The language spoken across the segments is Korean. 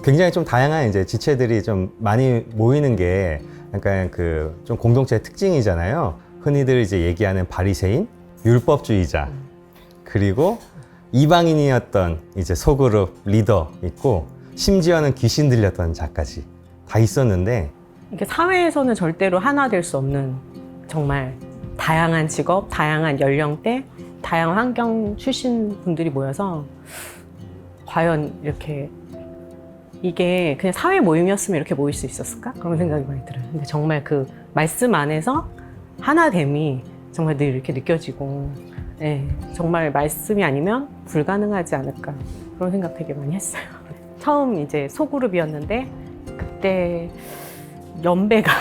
굉장히 좀 다양한 이제 지체들이 좀 많이 모이는 게 약간 그 좀 공동체의 특징이잖아요. 흔히들 이제 얘기하는 바리새인, 율법주의자, 그리고 이방인이었던 이제 소그룹 리더 있고, 심지어는 귀신 들렸던 자까지 다 있었는데, 이게 사회에서는 절대로 하나 될 수 없는 정말 다양한 직업, 다양한 연령대, 다양한 환경 출신 분들이 모여서 과연 이렇게 이게 그냥 사회 모임이었으면 이렇게 모일 수 있었을까? 그런 생각이 많이 들어요. 근데 정말 그 말씀 안에서 하나됨이 정말 늘 이렇게 느껴지고, 네, 정말 말씀이 아니면 불가능하지 않을까, 그런 생각 되게 많이 했어요. 처음 이제 소그룹이었는데 그때 연배가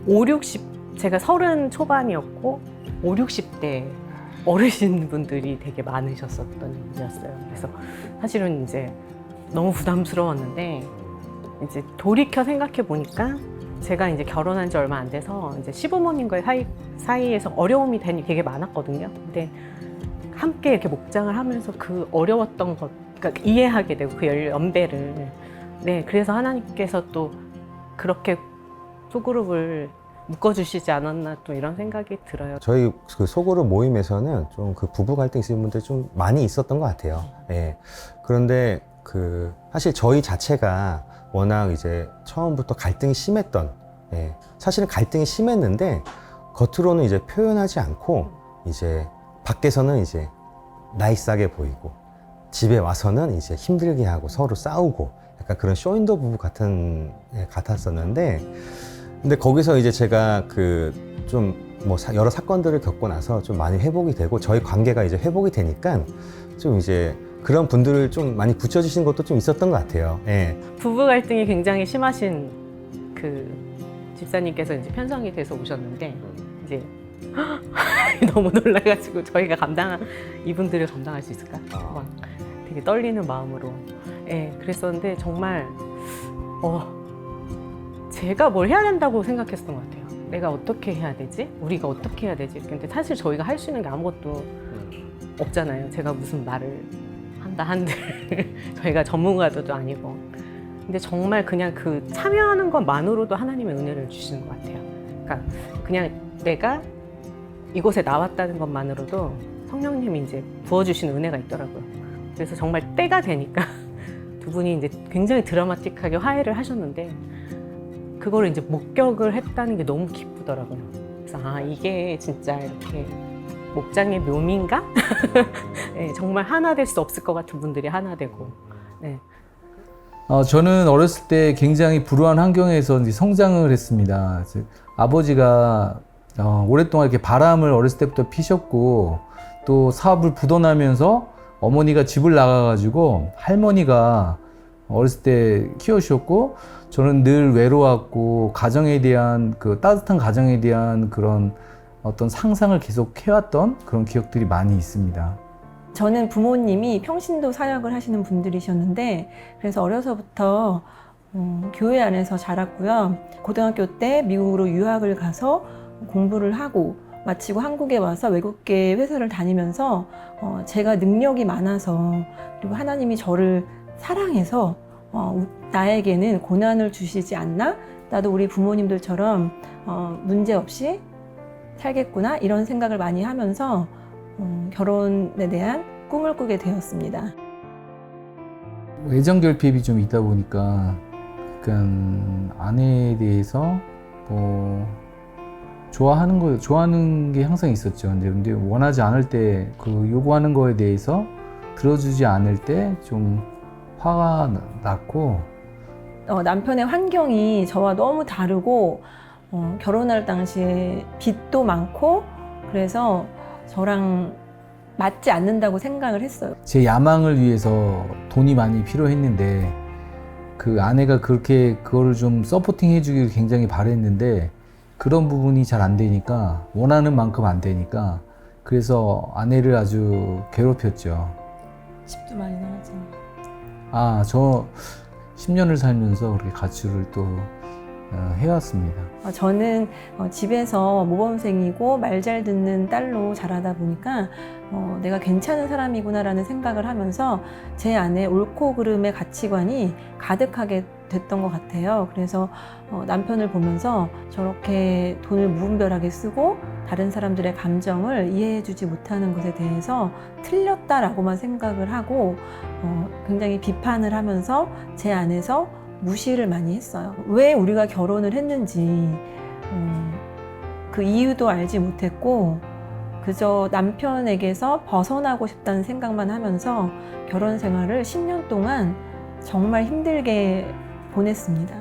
5, 60, 제가 30 초반이었고 5, 60대 어르신분들이 되게 많으셨었던 일이었어요. 그래서 사실은 이제 너무 부담스러웠는데, 이제 돌이켜 생각해 보니까 제가 이제 결혼한 지 얼마 안 돼서 이제 시부모님과의 사이에서 어려움이 되게 많았거든요. 근데 함께 이렇게 목장을 하면서 그 어려웠던 것, 그러니까 이해하게 되고 그 연배를, 네, 그래서 하나님께서 또 그렇게 소그룹을 묶어주시지 않았나, 또 이런 생각이 들어요. 저희 그 소그룹 모임에서는 좀 그 부부 갈등 있으신 분들 좀 많이 있었던 것 같아요. 예. 그런데 그 사실 저희 자체가 워낙 이제 처음부터 갈등이 심했던, 예, 사실은 갈등이 심했는데 겉으로는 이제 표현하지 않고 이제 밖에서는 이제 나이스하게 보이고 집에 와서는 이제 힘들게 하고 서로 싸우고 약간 그런 쇼윈도 부부 같았었는데, 근데 거기서 이제 제가 그 좀 뭐 여러 사건들을 겪고 나서 좀 많이 회복이 되고 저희 관계가 이제 회복이 되니까 좀 이제 그런 분들을 좀 많이 붙여주신 것도 좀 있었던 것 같아요. 예. 부부 갈등이 굉장히 심하신 그 집사님께서 이제 편성이 돼서 오셨는데, 이제 너무 놀라가지고 저희가 이분들을 감당할 수 있을까? 막 되게 떨리는 마음으로, 예, 그랬었는데 정말 제가 뭘 해야 된다고 생각했던 것 같아요. 내가 어떻게 해야 되지? 우리가 어떻게 해야 되지? 근데 사실 저희가 할 수 있는 게 아무것도 없잖아요. 제가 무슨 말을 한들 저희가 전문가도 아니고. 근데 정말 그냥 그 참여하는 것만으로도 하나님의 은혜를 주시는 것 같아요. 그러니까 그냥 내가 이곳에 나왔다는 것만으로도 성령님이 이제 부어주시는 은혜가 있더라고요. 그래서 정말 때가 되니까 두 분이 이제 굉장히 드라마틱하게 화해를 하셨는데, 그거를 이제 목격을 했다는 게 너무 기쁘더라고요. 그래서 이게 진짜 이렇게 목장의 묘미인가? 네, 정말 하나 될 수 없을 것 같은 분들이 하나 되고. 네. 저는 어렸을 때 굉장히 불우한 환경에서 이제 성장을 했습니다. 아버지가 오랫동안 이렇게 바람을 어렸을 때부터 피셨고, 또 사업을 부도나면서 어머니가 집을 나가가지고 할머니가 어렸을 때 키워주셨고, 저는 늘 외로웠고 가정에 대한 그 따뜻한 가정에 대한 그런 어떤 상상을 계속 해왔던 그런 기억들이 많이 있습니다. 저는 부모님이 평신도 사역을 하시는 분들이셨는데, 그래서 어려서부터 교회 안에서 자랐고요. 고등학교 때 미국으로 유학을 가서 공부를 하고 마치고 한국에 와서 외국계 회사를 다니면서 제가 능력이 많아서, 그리고 하나님이 저를 사랑해서 나에게는 고난을 주시지 않나? 나도 우리 부모님들처럼 문제 없이 살겠구나, 이런 생각을 많이 하면서 결혼에 대한 꿈을 꾸게 되었습니다. 애정 결핍이 좀 있다 보니까 약간 아내에 대해서 뭐 좋아하는 게 항상 있었죠. 근데 원하지 않을 때, 그 요구하는 거에 대해서 들어주지 않을 때 좀 화가 났고, 남편의 환경이 저와 너무 다르고 결혼할 당시에 빚도 많고, 그래서 저랑 맞지 않는다고 생각을 했어요. 제 야망을 위해서 돈이 많이 필요했는데, 그 아내가 그렇게 그거를 좀 서포팅 해주길 굉장히 바랬는데, 그런 부분이 잘 안 되니까, 원하는 만큼 안 되니까, 그래서 아내를 아주 괴롭혔죠. 집도 많이 나갔잖아요. 저 10년을 살면서 그렇게 가출을 또 해왔습니다. 저는 집에서 모범생이고 말 잘 듣는 딸로 자라다 보니까 내가 괜찮은 사람이구나라는 생각을 하면서 제 안에 옳고 그름의 가치관이 가득하게 됐던 것 같아요. 그래서 남편을 보면서 저렇게 돈을 무분별하게 쓰고 다른 사람들의 감정을 이해해주지 못하는 것에 대해서 틀렸다라고만 생각을 하고 굉장히 비판을 하면서 제 안에서 무시를 많이 했어요. 왜 우리가 결혼을 했는지 그 이유도 알지 못했고 그저 남편에게서 벗어나고 싶다는 생각만 하면서 결혼 생활을 10년 동안 정말 힘들게 보냈습니다.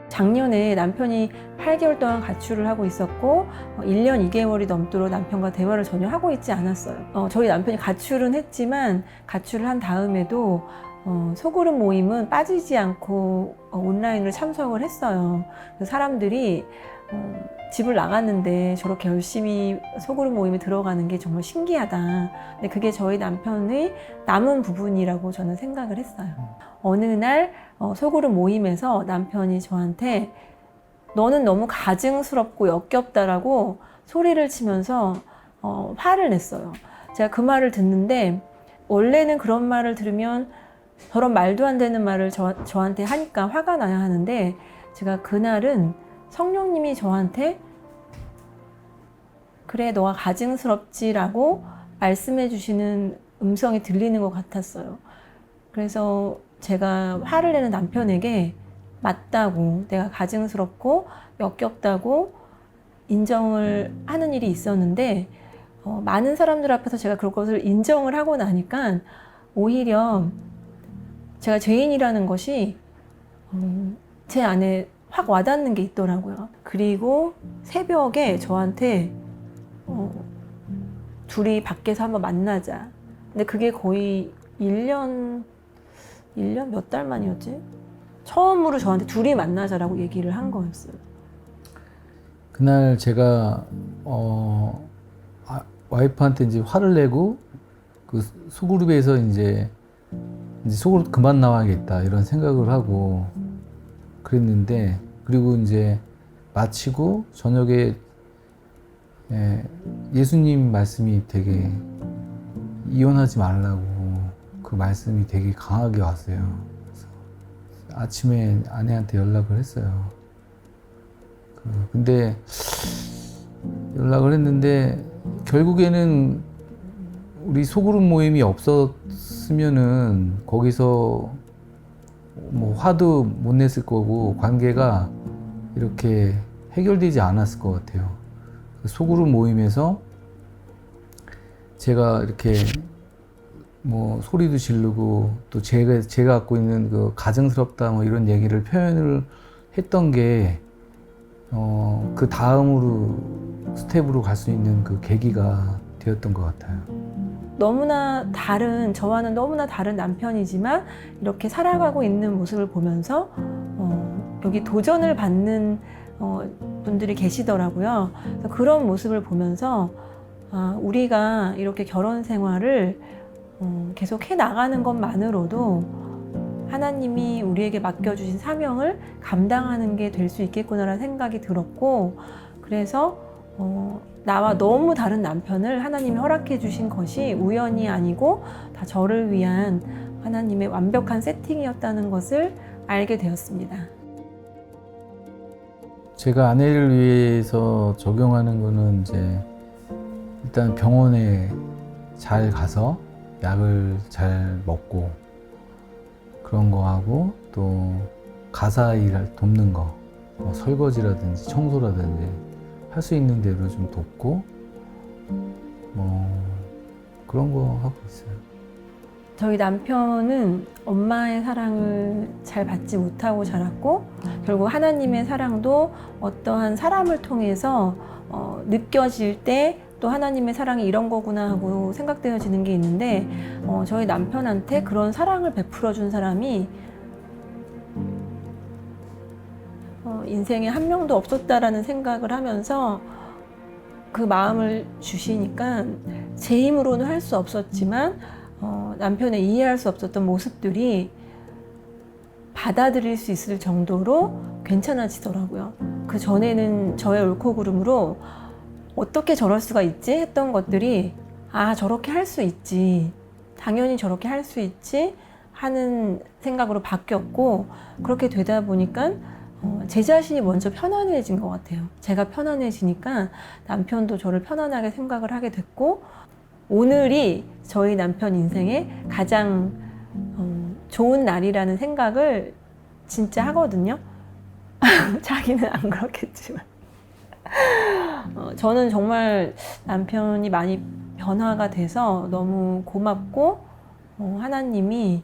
작년에 남편이 8개월 동안 가출을 하고 있었고 1년 2개월이 넘도록 남편과 대화를 전혀 하고 있지 않았어요. 저희 남편이 가출은 했지만 가출을 한 다음에도 소그룹 모임은 빠지지 않고 온라인으로 참석을 했어요. 사람들이 집을 나갔는데 저렇게 열심히 소그룹 모임에 들어가는 게 정말 신기하다. 근데 그게 저희 남편의 남은 부분이라고 저는 생각을 했어요. 어느 날 소그룹 모임에서 남편이 저한테 너는 너무 가증스럽고 역겹다라고 소리를 치면서 화를 냈어요. 제가 그 말을 듣는데 원래는 그런 말을 들으면 저런 말도 안 되는 말을 저한테 하니까 화가 나야 하는데 제가 그날은 성령님이 저한테 그래 너가 가증스럽지라고 말씀해 주시는 음성이 들리는 것 같았어요. 그래서 제가 화를 내는 남편에게 맞다고 내가 가증스럽고 역겹다고 인정을 하는 일이 있었는데 많은 사람들 앞에서 제가 그것을 인정을 하고 나니까 오히려 제가 죄인이라는 것이 제 안에 확 와닿는 게 있더라고요. 그리고 새벽에 저한테 둘이 밖에서 한번 만나자. 근데 그게 거의 1년 몇 달 만이었지? 처음으로 저한테 둘이 만나자라고 얘기를 한 거였어요. 그날 제가 와이프한테 이제 화를 내고 그 소그룹에서 이제 소그룹 그만 나와야겠다 이런 생각을 하고 그랬는데 그리고 이제 마치고 저녁에 예수님 말씀이 되게 이혼하지 말라고 그 말씀이 되게 강하게 왔어요. 그래서 아침에 아내한테 연락을 했어요. 근데 연락을 했는데 결국에는 우리 소그룹 모임이 없었으면은 거기서 뭐 화도 못 냈을 거고 관계가 이렇게 해결되지 않았을 것 같아요. 소그룹 모임에서 제가 이렇게 뭐 소리도 지르고 또 제가 갖고 있는 그 가증스럽다 뭐 이런 얘기를 표현을 했던 게 그 다음으로 스텝으로 갈 수 있는 그 계기가 되었던 것 같아요. 저와는 너무나 다른 남편이지만 이렇게 살아가고 있는 모습을 보면서 여기 도전을 받는 분들이 계시더라고요. 그래서 그런 모습을 보면서 우리가 이렇게 결혼 생활을 계속 해 나가는 것만으로도 하나님이 우리에게 맡겨주신 사명을 감당하는 게 될 수 있겠구나라는 생각이 들었고 그래서 나와 너무 다른 남편을 하나님이 허락해 주신 것이 우연이 아니고 다 저를 위한 하나님의 완벽한 세팅이었다는 것을 알게 되었습니다. 제가 아내를 위해서 적용하는 거는 이제 일단 병원에 잘 가서 약을 잘 먹고 그런 거 하고 또 가사 일을 돕는 거 뭐 설거지라든지 청소라든지 할 수 있는 대로 좀 돕고 뭐 그런 거 하고 있어요. 저희 남편은 엄마의 사랑을 잘 받지 못하고 자랐고 결국 하나님의 사랑도 어떠한 사람을 통해서 느껴질 때 또 하나님의 사랑이 이런 거구나 하고 생각되어지는 게 있는데 저희 남편한테 그런 사랑을 베풀어 준 사람이 인생에 한 명도 없었다라는 생각을 하면서 그 마음을 주시니까 제 힘으로는 할 수 없었지만 남편의 이해할 수 없었던 모습들이 받아들일 수 있을 정도로 괜찮아지더라고요. 그 전에는 저의 옳고 그름으로 어떻게 저럴 수가 있지 했던 것들이 아, 저렇게 할 수 있지. 당연히 저렇게 할 수 있지 하는 생각으로 바뀌었고, 그렇게 되다 보니까 제 자신이 먼저 편안해진 것 같아요. 제가 편안해지니까 남편도 저를 편안하게 생각을 하게 됐고, 오늘이 저희 남편 인생의 가장 좋은 날이라는 생각을 진짜 하거든요. 자기는 안 그렇겠지만. 저는 정말 남편이 많이 변화가 돼서 너무 고맙고, 하나님이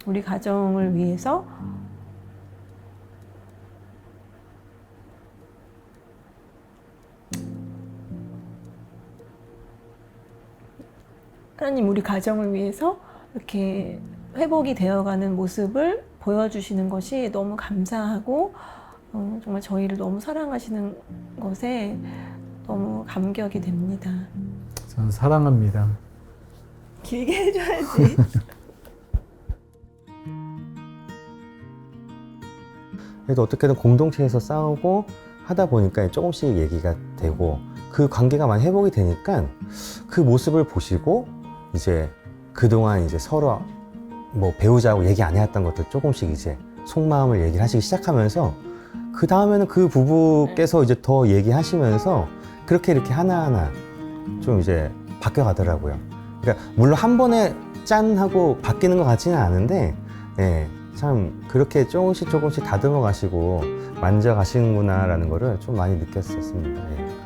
우리 가정을 위해서 하나님 우리 가정을 위해서 이렇게 회복이 되어가는 모습을 보여주시는 것이 너무 감사하고, 정말 저희를 너무 사랑하시는 것에 너무 감격이 됩니다. 저는 사랑합니다. 길게 해줘야지. 그래도 어떻게든 공동체에서 싸우고 하다 보니까 조금씩 얘기가 되고, 그 관계가 많이 회복이 되니까 그 모습을 보시고 이제 그동안 이제 서로 뭐 배우자하고 얘기 안 해왔던 것들 조금씩 이제 속마음을 얘기를 하시기 시작하면서, 그 다음에는 그 부부께서 이제 더 얘기하시면서 그렇게 이렇게 하나하나 좀 이제 바뀌어 가더라고요. 그러니까 물론 한 번에 짠 하고 바뀌는 것 같지는 않은데, 예, 참 그렇게 조금씩 조금씩 다듬어 가시고 만져 가시는구나라는 거를 좀 많이 느꼈었습니다. 예.